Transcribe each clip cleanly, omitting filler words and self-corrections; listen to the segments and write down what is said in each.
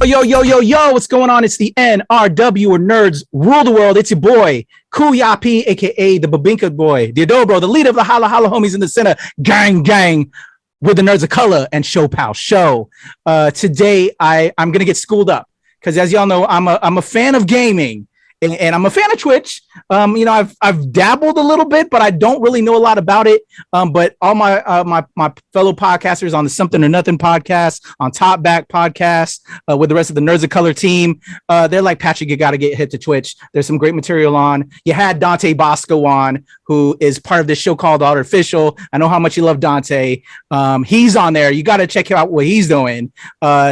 Yo, what's going on? It's the NRW or Nerds Rule the World. It's your boy, Kuya P, aka the Babinka boy, the Adobro, the leader of the Holla Holla homies in the center, gang, with the Nerds of Color and Show Pal Show. Today, I'm going to get schooled up because as y'all know, I'm a fan of gaming. And I'm a fan of Twitch. I've dabbled a little bit, but I don't really know a lot about it. But all my fellow podcasters on the Something or Nothing podcast, on Top Back podcast, with the rest of the Nerds of Color team, they're like, Patrick, you got to get hit to Twitch. There's some great material on. You had Dante Bosco on, who is part of this show called Artificial. I know how much you love Dante. He's on there. You got to check out what he's doing.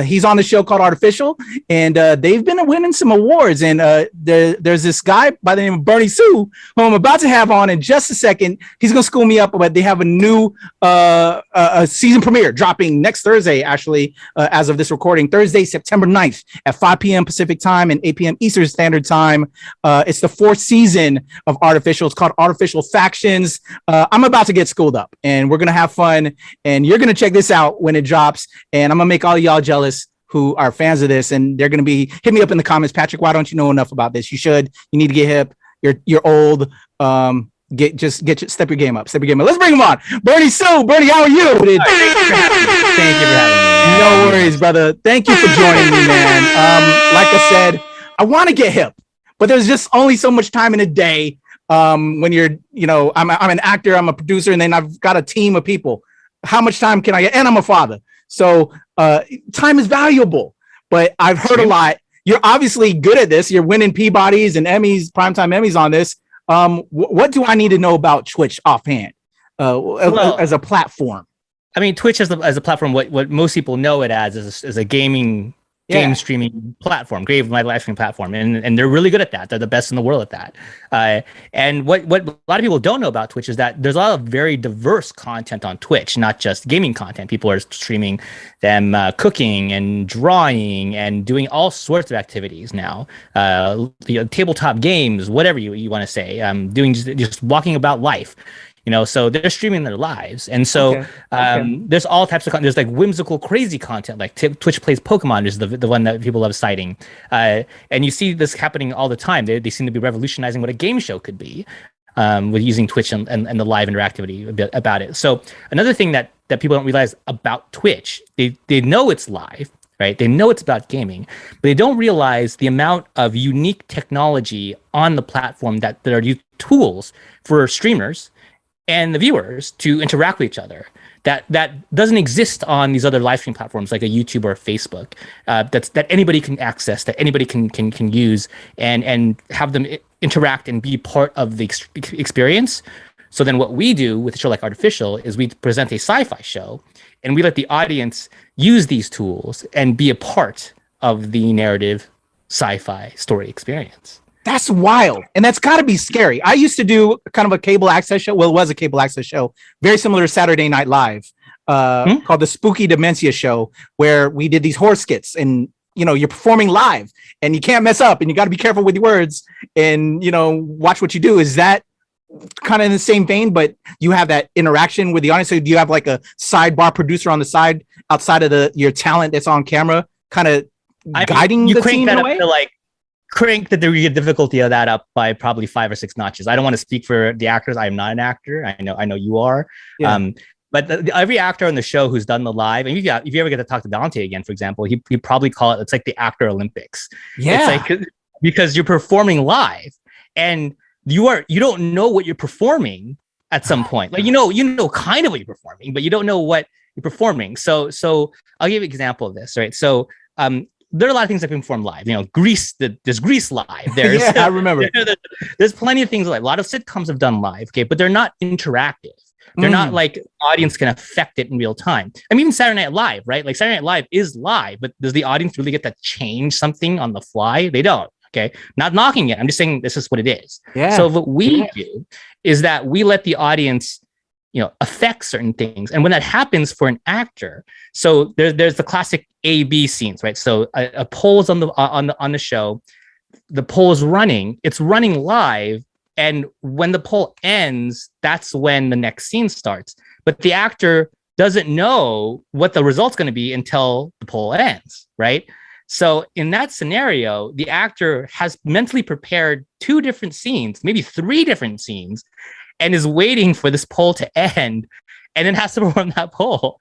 He's on the show called Artificial, and they've been winning some awards. And there's this guy by the name of Bernie Sue, who I'm about to have on in just a second. He's going to school me up, but they have a new season premiere dropping next Thursday, actually, as of this recording, Thursday, September 9th at 5 p.m. Pacific time and 8 p.m. Eastern Standard Time. It's the fourth season of Artificial. It's called Artificial Factions. I'm about to get schooled up, and we're going to have fun, and you're going to check this out when it drops, and I'm going to make all y'all jealous who are fans of this, and they're going to be hit me up in the comments. Patrick, why don't you know enough about this? You should. You need to get hip. You're old. Step your game up. Let's bring him on. Bernie Sue. Bernie, how are you? Thank you for having me. No worries, brother. Thank you for joining me, man. Like I said, I want to get hip, but there's just only so much time in a day. When you're, I'm an actor, I'm a producer, and then I've got a team of people. How much time can I get? And I'm a father. So time is valuable, but I've heard a lot. You're obviously good at this. You're winning Peabodys and Emmys, primetime Emmys on this. What do I need to know about Twitch offhand as a platform? I mean, Twitch as a platform, what most people know it as is a game streaming platform, live streaming platform, and they're really good at that. They're the best in the world at that. And what a lot of people don't know about Twitch is that there's a lot of very diverse content on Twitch, not just gaming content. People are streaming them cooking and drawing and doing all sorts of activities now. Tabletop games, whatever you want to say, doing just walking about life. So they're streaming their lives. And so there's all types of content. There's like whimsical, crazy content, like Twitch Plays Pokemon is the one that people love citing. And you see this happening all the time. They seem to be revolutionizing what a game show could be with using Twitch and the live interactivity a bit about it. So another thing that people don't realize about Twitch, they know it's live, right? They know it's about gaming, but they don't realize the amount of unique technology on the platform that there are tools for streamers and the viewers to interact with each other that doesn't exist on these other live stream platforms like a YouTube or a Facebook. That anybody can access, that anybody can use and have them interact and be part of the experience. So then what we do with a show like Artificial is we present a sci-fi show, and we let the audience use these tools and be a part of the narrative sci-fi story experience. That's wild. And that's got to be scary. I used to do kind of a cable access show. Well, it was a cable access show, very similar to Saturday Night Live, called the Spooky Dementia Show, where we did these horror skits and, you're performing live and you can't mess up and you got to be careful with your words and, watch what you do. Is that kind of in the same vein, but you have that interaction with the audience? So do you have like a sidebar producer on the side outside of your talent that's on camera, kind of guiding the team in a way? Crank the degree of difficulty of that up by probably 5 or 6 notches. I don't want to speak for the actors. I am not an actor. I know you are. Yeah. But every actor on the show who's done the live, and if you ever get to talk to Dante again, for example, he'd probably call it's like the Actor Olympics. Yeah. It's like, because you're performing live and you don't know what you're performing at some point. Like, you know kind of what you're performing, but you don't know what you're performing. So I'll give you an example of this, right? So, there are a lot of things that can perform live. Grease, there's Grease live. There's, I remember. There's plenty of things live. A lot of sitcoms have done live, okay, but they're not interactive. They're not like audience can affect it in real time. I mean, even Saturday Night Live, right? Like Saturday Night Live is live, but does the audience really get to change something on the fly? They don't. Okay, not knocking it. I'm just saying this is what it is. Yeah. So what we do is that we let the audience affect certain things. And when that happens for an actor, so there's the classic A/B scenes, right? So a poll is on the show, the poll is running, it's running live, and when the poll ends, that's when the next scene starts. But the actor doesn't know what the result's going to be until the poll ends, right? So in that scenario, the actor has mentally prepared 2 different scenes, maybe 3 different scenes, and is waiting for this poll to end, and then has to perform that poll,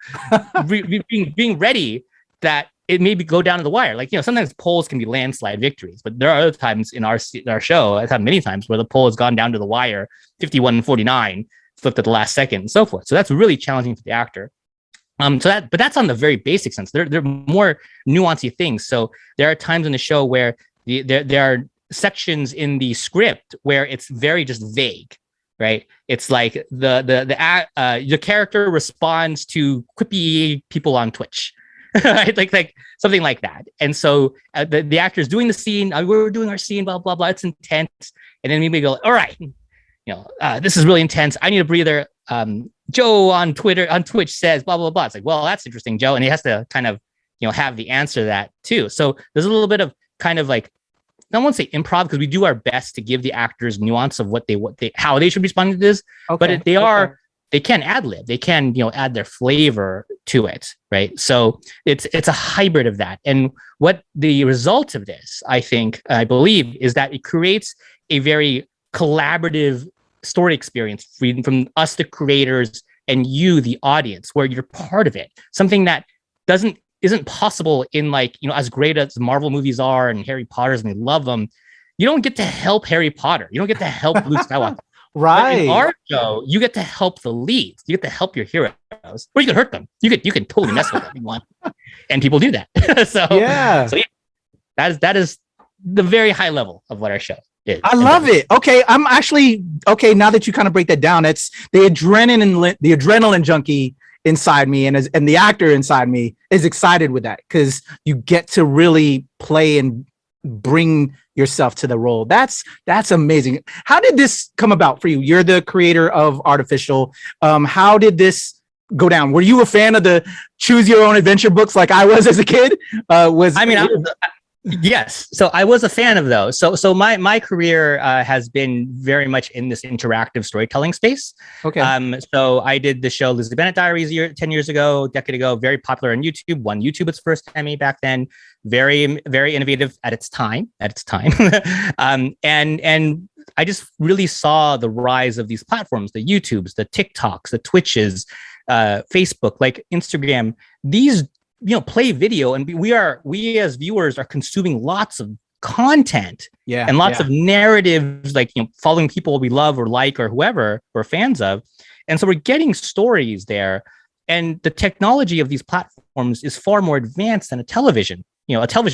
being ready that it maybe go down to the wire. Like, sometimes polls can be landslide victories, but there are other times in our show, I've had many times where the poll has gone down to the wire, 51-49, flipped at the last second, and so forth. So that's really challenging for the actor. But that's on the very basic sense. There are more nuancey things. So there are times in the show where there are sections in the script where it's very just vague, right? It's like the character responds to quippy people on Twitch, right? Like something like that. And so the actor's doing the scene. We're doing our scene, blah blah blah. It's intense, and then we go, all right, this is really intense. I need a breather. Joe on Twitch says blah blah blah. It's like, well, that's interesting, Joe, and he has to kind of have the answer to that too. So there's a little bit of kind of like, I won't say improv, because we do our best to give the actors nuance of how they should respond to this. Okay. But they can ad lib. They can add their flavor to it, right? So it's a hybrid of that. And what the result of this, I believe, is that it creates a very collaborative story experience from us, the creators, and you, the audience, where you're part of it. Something that isn't possible in as great as Marvel movies are and Harry Potter's, and we love them. You don't get to help Harry Potter. You don't get to help Luke Skywalker. Right. But in our show, you get to help the leads. You get to help your heroes, or you can hurt them. You can totally mess with them if you want, and people do that. So that is the very high level of what our show is. I love it. Okay, I'm actually okay. Now that you kind of break that down, it's the adrenaline junkie inside me, and the actor inside me is excited with that, because you get to really play and bring yourself to the role. That's amazing. How did this come about for you? You're the creator of Artificial. How did this go down? Were you a fan of the choose your own adventure books like I was as a kid? Yes. So I was a fan of those. So my career has been very much in this interactive storytelling space. Okay. So I did the show Lizzie Bennett Diaries 10 years ago, a decade ago, very popular on YouTube, won YouTube its first Emmy back then, very, very innovative at its time. And I just really saw the rise of these platforms, the YouTubes, the TikToks, the Twitches, Facebook, like Instagram, these play video, and we as viewers are consuming lots of content and lots of narratives, like following people we love or like or whoever we're fans of, and so we're getting stories there. And the technology of these platforms is far more advanced than a television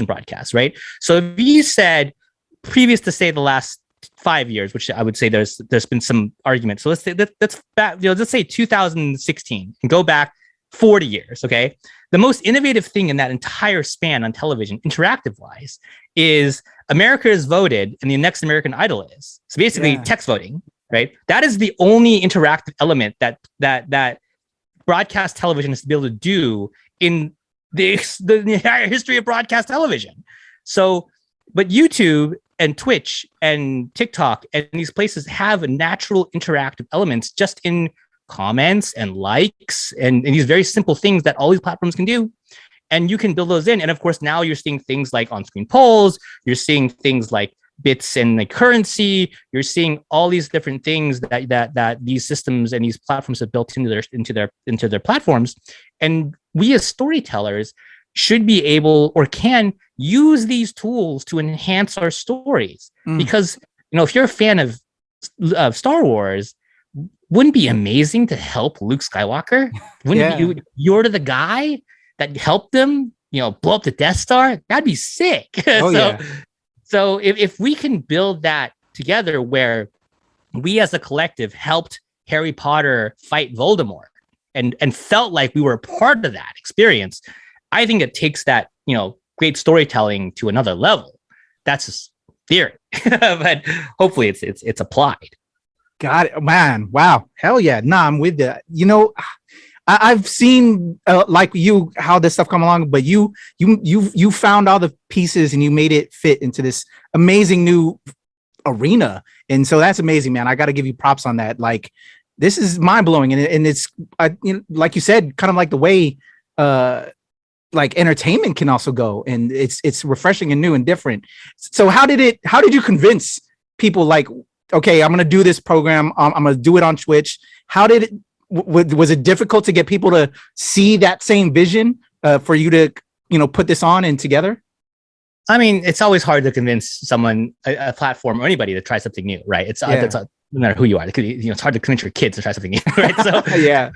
broadcast, right? So if you said previous to say the last 5 years, which I would say there's been some argument. So let's say 2016 and go back 40 years. Okay. The most innovative thing in that entire span on television, interactive wise, is America is voted and the next American Idol is. So basically text voting, right? That is the only interactive element that broadcast television is to be able to do in the entire history of broadcast television. So, but YouTube and Twitch and TikTok and these places have natural interactive elements just in comments and likes and these very simple things that all these platforms can do. And you can build those in. And of course, now you're seeing things like on-screen polls, you're seeing things like bits and like currency, you're seeing all these different things that these systems and these platforms have built into their platforms. And we as storytellers should be able or can use these tools to enhance our stories. Because if you're a fan of Star Wars, wouldn't it be amazing to help Luke Skywalker? Wouldn't you're the guy that helped them, blow up the Death Star? That'd be sick. So if we can build that together, where we as a collective helped Harry Potter fight Voldemort and felt like we were a part of that experience, I think it takes that, great storytelling to another level. That's just theory, but hopefully it's applied. Got it, man. Wow. Hell yeah. Nah, I'm with that. I've seen like you, how this stuff come along, but you found all the pieces and you made it fit into this amazing new arena. And so that's amazing, man. I got to give you props on that. Like, this is mind blowing. And it's, like you said, kind of like the way like entertainment can also go, and it's refreshing and new and different. So how did you convince people, like, okay, I'm gonna do this program, I'm gonna do it on Twitch? How did it, was it difficult to get people to see that same vision, for you to, put this on and together? I mean, it's always hard to convince someone, a platform or anybody to try something new, right? No matter who you are. It's hard to convince your kids to try something new, right? So yeah.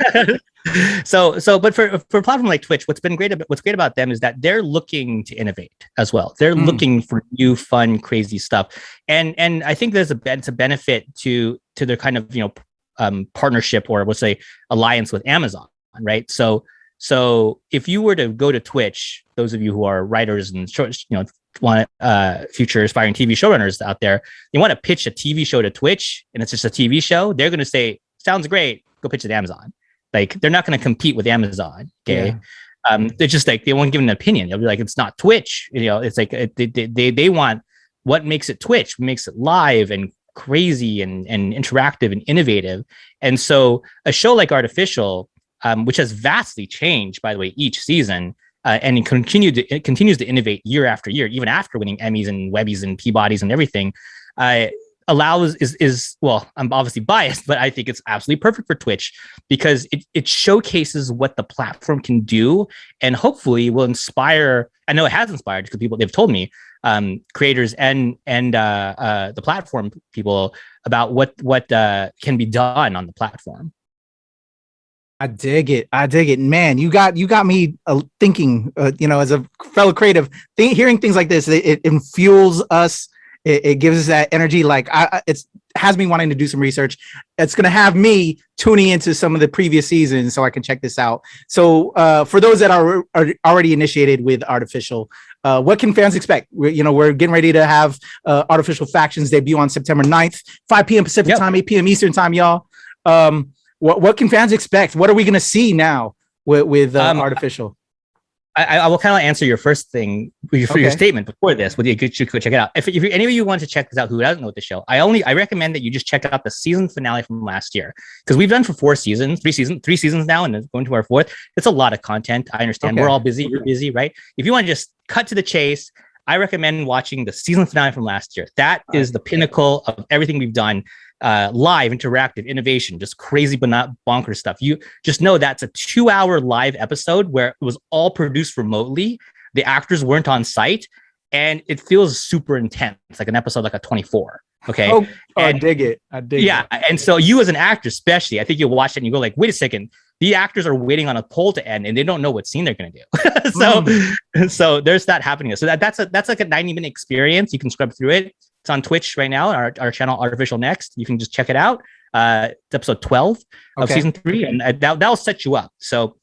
But for a platform like Twitch, what's great about them is that they're looking to innovate as well. They're looking for new, fun, crazy stuff, and I think it's a benefit to their kind of partnership, or we'll say alliance with Amazon, right? So if you were to go to Twitch, those of you who are writers and want future aspiring TV showrunners out there, you want to pitch a TV show to Twitch, and it's just a TV show, they're going to say, sounds great, go pitch it to Amazon. Like, they're not going to compete with Amazon. Okay. Yeah. They're just like, they won't give an opinion. They'll be like, it's not Twitch. It's like they want what makes it Twitch, makes it live and crazy and interactive and innovative. And so a show like Artificial, which has vastly changed, by the way, each season, and it continues to innovate year after year, even after winning Emmys and Webbies and Peabodys and everything, well, I'm obviously biased, but I think it's absolutely perfect for Twitch, because it showcases what the platform can do, and hopefully will inspire. I know it has inspired, because they've told me, creators and the platform people, about what can be done on the platform. I dig it, man. You got me thinking. As a fellow creative, hearing things like this, it fuels us. It gives us that energy. Like, it has me wanting to do some research. It's going to have me tuning into some of the previous seasons so I can check this out. So for those that are already initiated with Artificial, what can fans expect? We're getting ready to have Artificial Factions debut on September 9th, 5 p.m. Pacific time, 8 p.m. Eastern time, y'all. What can fans expect? What are we going to see now with Artificial? I will kind of answer your first thing for your statement before this. You could check it out. If any of you want to check this out, who doesn't know the show, I recommend that you just check out the season finale from last year, because we've done for three seasons now, and it's going to our fourth. It's a lot of content. I understand we're all busy. You're busy, right? If you want to just cut to the chase, I recommend watching the season finale from last year. That is the pinnacle of everything we've done. Live, interactive, innovation, just crazy but not bonkers stuff. You just know that's a 2-hour live episode where it was all produced remotely. The actors weren't on site, and it feels super intense, like an episode like a 24. Okay. I dig it. Yeah. And so you, as an actor, especially, I think you'll watch it and you go like, wait a second, the actors are waiting on a poll to end and they don't know what scene they're going to do. So there's that happening. So that's like a 90-minute experience. You can scrub through it. It's on Twitch right now, our channel Artificial Next. You can just check it out. It's episode 12 of season 3, and that'll set you up. So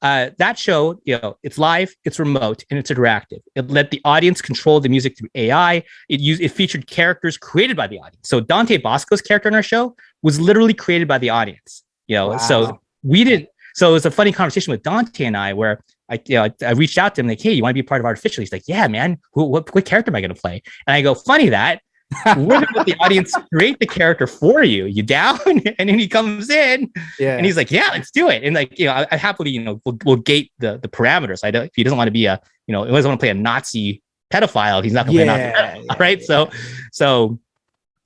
that show, it's live, it's remote, and it's interactive. It let the audience control the music through AI. It featured characters created by the audience. So Dante Bosco's character in our show was literally created by the audience. Wow. So we didn't. So it was a funny conversation with Dante and I, where I reached out to him like, hey, you want to be part of Artificial? He's like, yeah, man. What character am I going to play? And I go, funny that we're going to let the audience create the character for you. You down? And then he comes in, and he's like, yeah, let's do it. And like, I happily, we'll gate the parameters. If he doesn't want to be he doesn't want to play a Nazi pedophile, he's not going to play a Nazi pedophile, right? So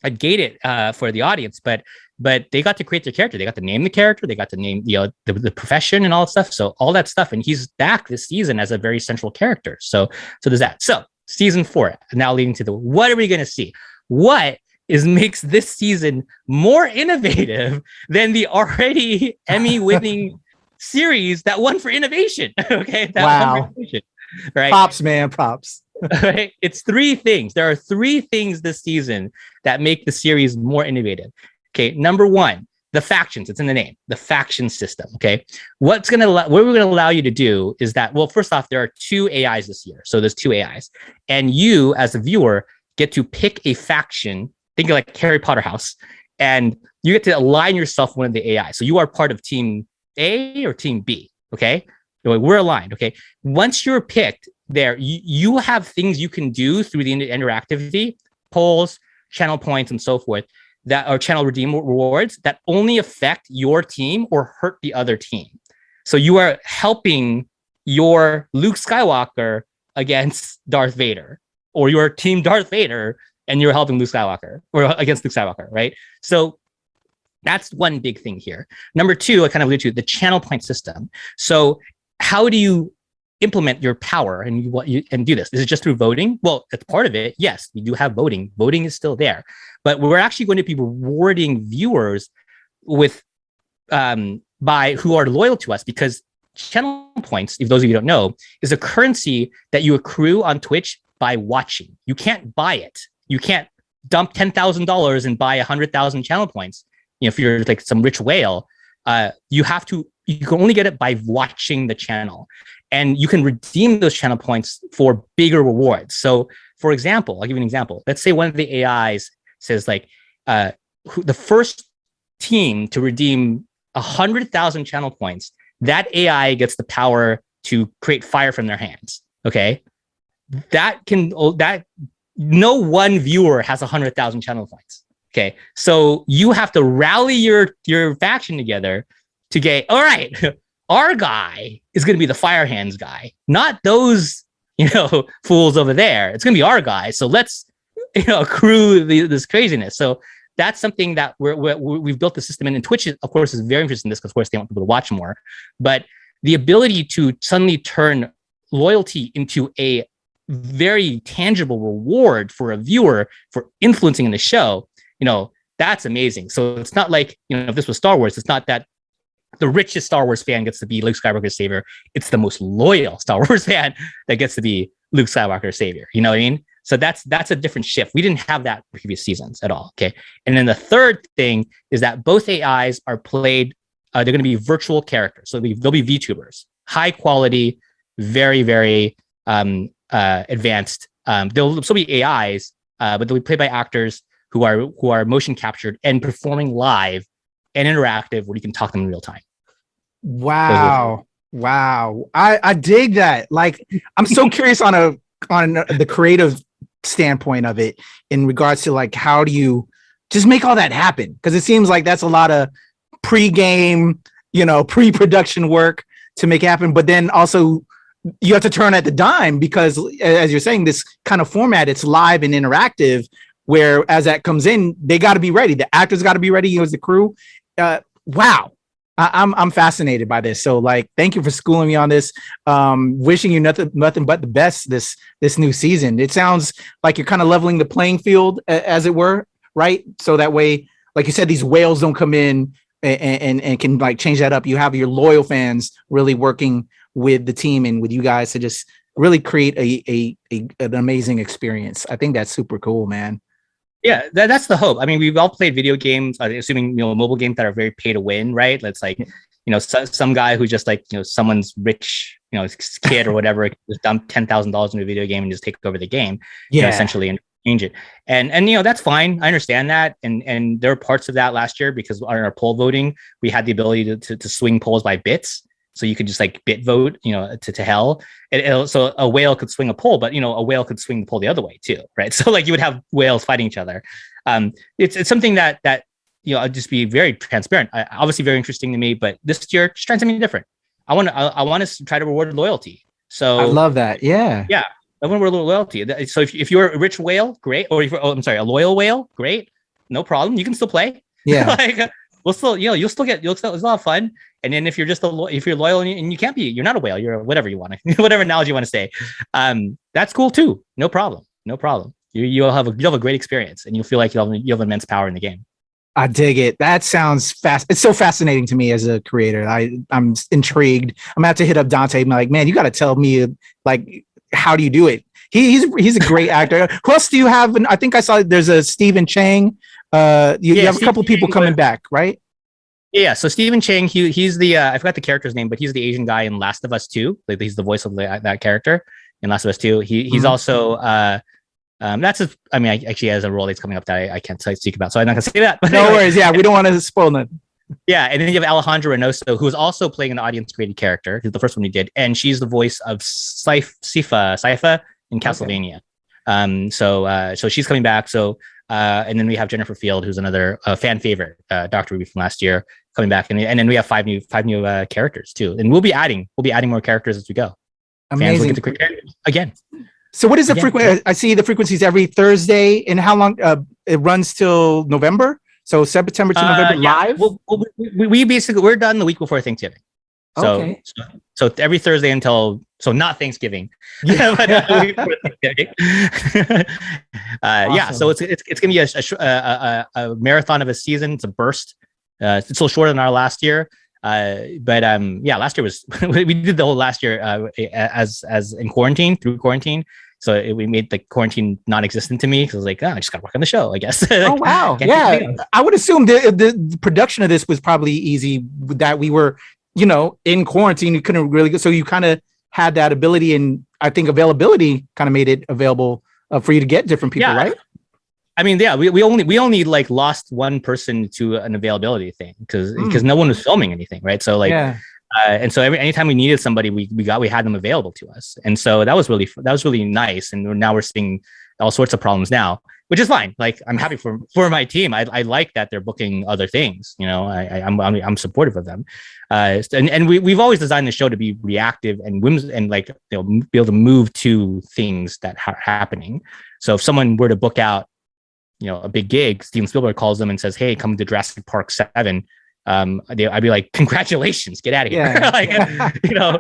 I gate it for the audience, but they got to create their character. They got to name the character. They got to name the profession and all that stuff. So all that stuff, and he's back this season as a very central character. So there's that. So season 4 now leading to what are we going to see? What makes this season more innovative than the already Emmy-winning series that won for innovation? Okay, won for innovation, right? Props, man, props. Right? It's 3 things. There are 3 things this season that make the series more innovative. Okay, number 1, the factions. It's in the name, the faction system. Okay, what we're going to allow you to do is that, well, first off, there are 2 AIs this year. So there's 2 AIs, and you as a viewer get to pick a faction. Think of like Harry Potter house, and you get to align yourself with one of the AI. So you are part of team A or team B. Okay, we're aligned. Okay, once you're picked, you have things you can do through the interactivity, polls, channel points, and so forth, that are channel redeem rewards that only affect your team or hurt the other team. So you are helping you're Luke Skywalker against Darth Vader, or you're Team Darth Vader and you're helping Luke Skywalker, or against Luke Skywalker, right? So that's one big thing here. Number two, I kind of alluded to the channel point system. So how do you implement your power and do this? Is it just through voting? Well, it's part of it. Yes, we do have voting. Voting is still there, but we're actually going to be rewarding viewers with by who are loyal to us, because channel points, if those of you don't know, is a currency that you accrue on Twitch by watching. You can't buy it. You can't dump $10,000 and buy 100,000 channel points. You know, if you're like some rich whale, you can only get it by watching the channel, and you can redeem those channel points for bigger rewards. So for example, I'll give you an example. Let's say one of the AIs says like, the first team to redeem 100,000 channel points, that AI gets the power to create fire from their hands. Okay. That no one viewer has 100,000 channel points. Okay. So you have to rally your faction together to get, all right, our guy is going to be the fire hands guy, not those, fools over there. It's going to be our guy. So let's, accrue this craziness. So that's something that we've built the system in. And Twitch, of course, is very interested in this because, of course, they want people to watch more. But the ability to suddenly turn loyalty into a very tangible reward for a viewer for influencing in the show, that's amazing. So it's not like, if this was Star Wars, it's not that the richest Star Wars fan gets to be Luke Skywalker's savior. It's the most loyal Star Wars fan that gets to be Luke Skywalker's savior. You know what I mean? So that's a different shift. We didn't have that previous seasons at all. Okay. And then the third thing is that both AIs are played, they're going to be virtual characters. So they'll be VTubers, high quality, very, very advanced. They'll still be AIs, but they'll be played by actors who are motion captured and performing live and interactive, where you can talk to them in real time. Wow. I dig that. Like, I'm so curious on the creative standpoint of it in regards to like, how do you just make all that happen? Because it seems like that's a lot of pre-game, pre-production work to make happen. But then also you have to turn at the dime because, as you're saying, this kind of format, it's live and interactive, where as that comes in, they got to be ready. The actors got to be ready as the crew. Wow. I'm fascinated by this. So like, thank you for schooling me on this. Wishing you nothing but the best this new season. It sounds like you're kind of leveling the playing field, as it were, right? So that way, like you said, these whales don't come in and can like change that up. You have your loyal fans really working with the team and with you guys to just really create an amazing experience. I think that's super cool, man. Yeah, that's the hope. I mean, we've all played video games, assuming mobile games that are very pay to win, right? It's like, some guy who just like someone's rich, kid or whatever, just dump $10,000 into a video game and just take over the game, essentially, and change it. And that's fine. I understand that, and there were parts of that last year because on our poll voting, we had the ability to swing polls by bits. So you could just like bit vote, to hell. So a whale could swing a pole, but a whale could swing the pole the other way too, right? So like you would have whales fighting each other. It's something that I'll just be very transparent. Obviously very interesting to me, but this year just trying something different. I want us to try to reward loyalty. So I love that. Yeah. I want to reward loyalty. So if you're a rich whale, great. Or if you're, a loyal whale, great. No problem. You can still play. Yeah. Like, we'll still, it's a lot of fun. And then if you're just if you're loyal and you can't be, you're not a whale, you're whatever you want to, whatever analogy you want to say. That's cool too. No problem. You'll have a great experience and you'll feel like you have immense power in the game. I dig it. That sounds fast. It's so fascinating to me as a creator. I'm intrigued. I'm gonna have to hit up Dante and be like, man, you got to tell me like, how do you do it? He's a great actor. Who else do you have? I think I saw there's a Stephen Chang. You have a couple of people coming back, right? Yeah, so Stephen Chang, he's the I forgot the character's name, but he's the Asian guy in Last of Us 2. Like he's the voice of that character in Last of Us 2. He's also actually has a role that's coming up that I can't speak about, so I'm not gonna say that. But no worries. Yeah, we don't want to spoil nothing. Yeah, and then you have Alejandra Reynoso, who's also playing an audience-created character. Who's the first one he did, and she's the voice of Sypha in Castlevania. Okay. So she's coming back. So and then we have Jennifer Field, who's another fan favorite, Dr. Ruby from last year, coming back, and then we have five new characters too, and we'll be adding more characters as we go. Fans will Amazing. get to quick again. So what is the Again. frequency? I see the frequencies every Thursday. And how long? It runs till November. So September to November live. Well, we basically we're done the week before Thanksgiving. So, Okay. so every Thursday until not Thanksgiving. Yeah. But, the week before Thanksgiving. Yeah. So it's gonna be a marathon of a season. It's a burst. It's a little shorter than our last year. But yeah, last year was we did the whole last year as in quarantine through quarantine. So we made the quarantine non-existent to me because I was like, I just got to work on the show, I guess. Oh wow, yeah. I would assume the production of this was probably easy. That we were, in quarantine, you couldn't really go, so you kind of had that ability, and I think availability kind of made it available for you to get different people, right? I mean, yeah, we only like lost one person to an availability thing because no one was filming anything, right? So like. Yeah. And so anytime we needed somebody, we had them available to us, and so that was really nice. And now we're seeing all sorts of problems now, which is fine. Like I'm happy for my team. I like that they're booking other things. I'm supportive of them. And we've always designed the show to be reactive and like be able to move to things that are happening. So if someone were to book out, a big gig, Steven Spielberg calls them and says, "Hey, come to Jurassic Park 7." I'd be like, "Congratulations, get out of here!" Yeah.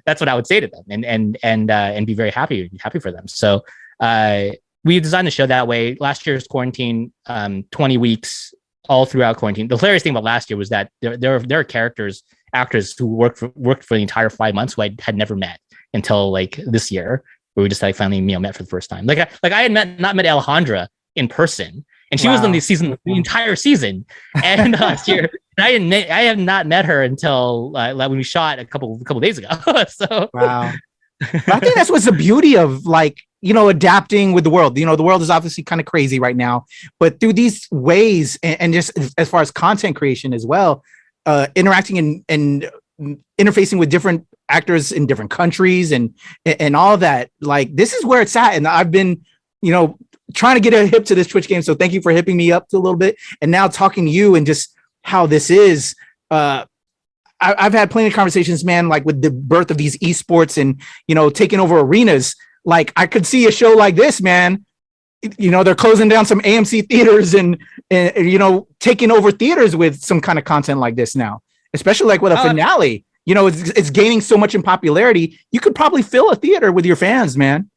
That's what I would say to them, and be very happy for them. So we designed the show that way. Last year's quarantine, 20 weeks all throughout quarantine. The hilarious thing about last year was that there are actors who worked for the entire 5 months who I had never met until like this year, where we just like finally met for the first time. Like I had not met Alejandra in person. And she was in the entire season. And last year, I have not met her until when we shot a couple days ago. So wow. I think that's what's the beauty of adapting with the world. The world is obviously kind of crazy right now, but through these ways and just as far as content creation as well, interacting and interfacing with different actors in different countries and all of that, like this is where it's at. And I've been, trying to get a hip to this Twitch game. So thank you for hipping me up to a little bit. And now talking to you and just how this is, I've had plenty of conversations, man, like with the birth of these esports and, taking over arenas. Like I could see a show like this, man, they're closing down some AMC theaters and taking over theaters with some kind of content like this now, especially like with a finale, it's gaining so much in popularity. You could probably fill a theater with your fans, man.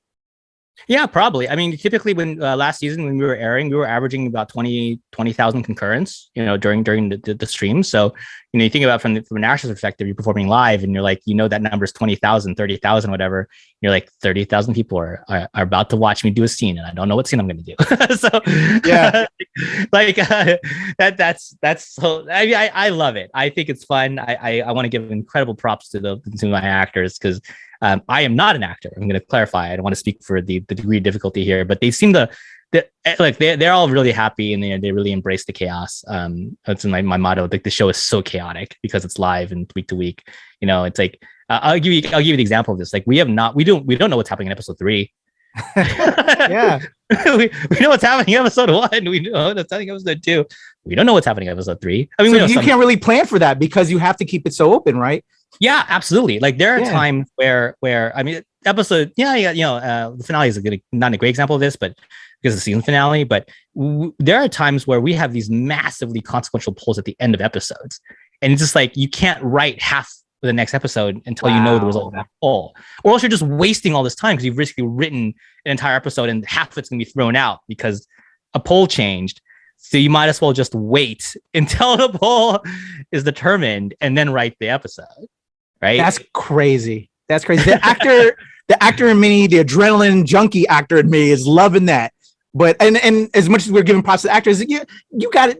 Yeah, probably. I mean, typically when last season when we were airing, we were averaging about 20,000 concurrents, during the stream. So, you think about from a national perspective, you're performing live and you're like, that number is 20,000, 30,000, whatever. You're like 30,000 people are about to watch me do a scene and I don't know what scene I'm going to do. So yeah, like that's so, I love it. I think it's fun. I want to give incredible props to my actors because I am not an actor. I'm going to clarify. I don't want to speak for the degree of difficulty here, but they seem they're all really happy and they really embrace the chaos. That's my motto. Like the show is so chaotic because it's live and week to week. It's like I'll give you the example of this. Like we don't know what's happening in episode 3. Yeah, we know what's happening in episode 1. We know what's happening in episode 2. We don't know what's happening in episode 3. I mean, so you can't really plan for that because you have to keep it so open, right? Yeah, absolutely. Like there are times where I mean, episode, the finale is not a great example of this, but because of the season finale. But there are times where we have these massively consequential pulls at the end of episodes, and it's just like you can't write half of the next episode until you know the result of that pull, or else you're just wasting all this time because you've basically written an entire episode and half of it's gonna be thrown out because a poll changed. So you might as well just wait until the poll is determined and then write the episode. Right? That's crazy. The actor in me, the adrenaline junkie actor in me is loving that. But and as much as we're giving props to the actors, you got it.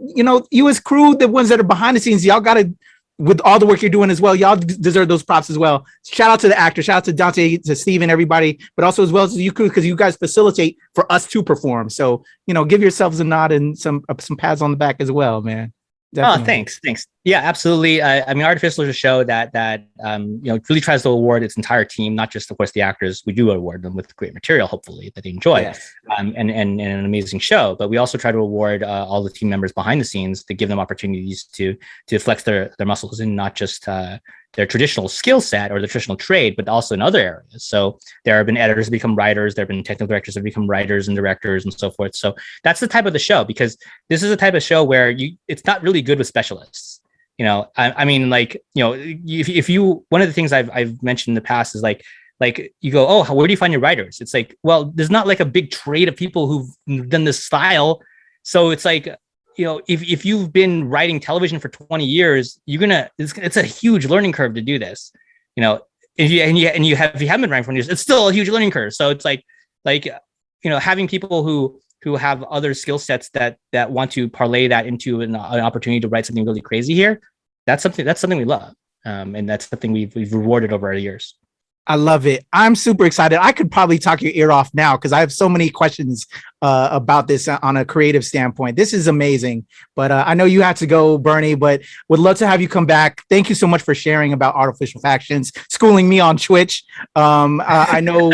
You as crew, the ones that are behind the scenes, y'all got to, with all the work you're doing as well, y'all deserve those props as well. Shout out to the actor, shout out to Dante, to Steven, everybody, but also as well as you crew because you guys facilitate for us to perform. So give yourselves a nod and some pads on the back as well, man. Definitely. Oh, thanks. Yeah, absolutely. I mean, Artificial is a show that really tries to award its entire team, not just, of course, the actors. We do award them with great material, hopefully, that they enjoy, yes. and an amazing show. But we also try to award all the team members behind the scenes to give them opportunities to flex their muscles and not just their traditional skill set or the traditional trade, but also in other areas. So there have been editors who become writers, there have been technical directors who become writers and directors and so forth. So that's the type of the show, because this is a type of show where it's not really good with specialists. I mean, like, if you, one of the things I've mentioned in the past is like you go, oh, where do you find your writers? It's like, well, there's not like a big trade of people who've done this style. So it's like, if you've been writing television for 20 years, it's a huge learning curve to do this. If you haven't been writing for 20 years, it's still a huge learning curve. So it's like having people who have other skill sets that want to parlay that into an opportunity to write something really crazy here. That's something we love. And that's something we've rewarded over our years. I love it. I'm super excited. I could probably talk your ear off now because I have so many questions about this on a creative standpoint. This is amazing. But I know you had to go, Bernie, but would love to have you come back. Thank you so much for sharing about Artificial Factions, schooling me on Twitch. I know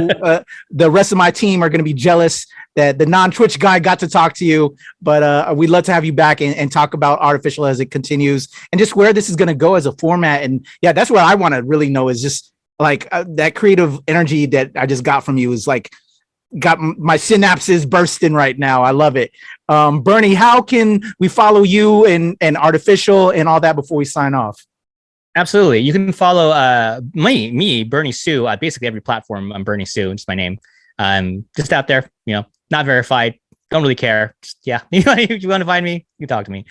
the rest of my team are going to be jealous that the non-Twitch guy got to talk to you, but we'd love to have you back and talk about Artificial as it continues and just where this is going to go as a format. And yeah, that's what I want to really know is just like that creative energy that I just got from you is like got my synapses bursting right now. I love it. Bernie, how can we follow you and Artificial and all that before we sign off? Absolutely. You can follow me, Bernie Sue, basically every platform. I'm Bernie Sue. It's my name. Just out there, not verified. Don't really care. Just, yeah. If you want to find me, you can talk to me.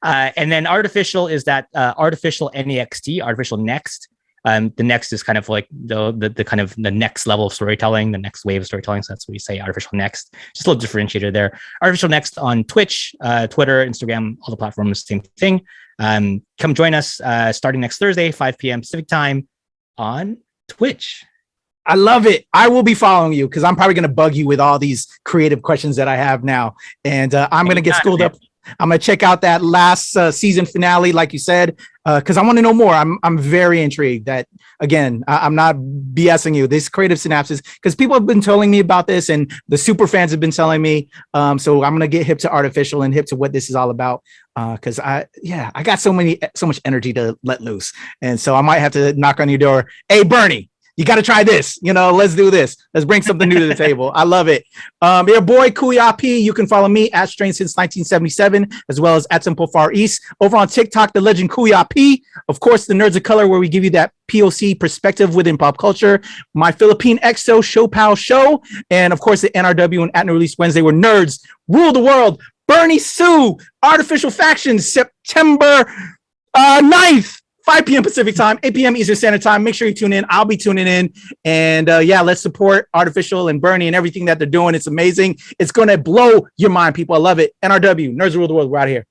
And then Artificial is that Artificial NEXT, Artificial Next. The next is kind of like the kind of the next level of storytelling, the next wave of storytelling. So that's what we say, Artificial Next. Just a little differentiator there. Artificial Next on Twitch, Twitter, Instagram, all the platforms, same thing. Come join us starting next Thursday, 5 p.m. Pacific time on Twitch. I love it. I will be following you because I'm probably going to bug you with all these creative questions that I have now. And I'm going to get schooled up. I'm going to check out that last season finale, like you said, because I want to know more. I'm very intrigued that, again, I'm not BSing you. This creative synapses, because people have been telling me about this and the super fans have been telling me. So I'm going to get hip to Artificial and hip to what this is all about. Because I got so much energy to let loose. And so I might have to knock on your door. Hey, Bernie, you got to try this. Let's do this. Let's bring something new to the table. I love it. Your boy, Kuya P. You can follow me at Strain since 1977, as well as at Simple Far East. Over on TikTok, the legend Kuya P. Of course, the Nerds of Color, where we give you that POC perspective within pop culture. My Philippine XO Show Pal Show. And of course, the NRW and At No Release Wednesday, where nerds rule the world. Bernie Sue, Artificial Factions, September 9th. 5 p.m. Pacific time, 8 p.m. Eastern Standard Time. Make sure you tune in. I'll be tuning in. And let's support Artificial and Bernie and everything that they're doing. It's amazing. It's going to blow your mind, people. I love it. NRW, Nerds Rule the World. We're out of here.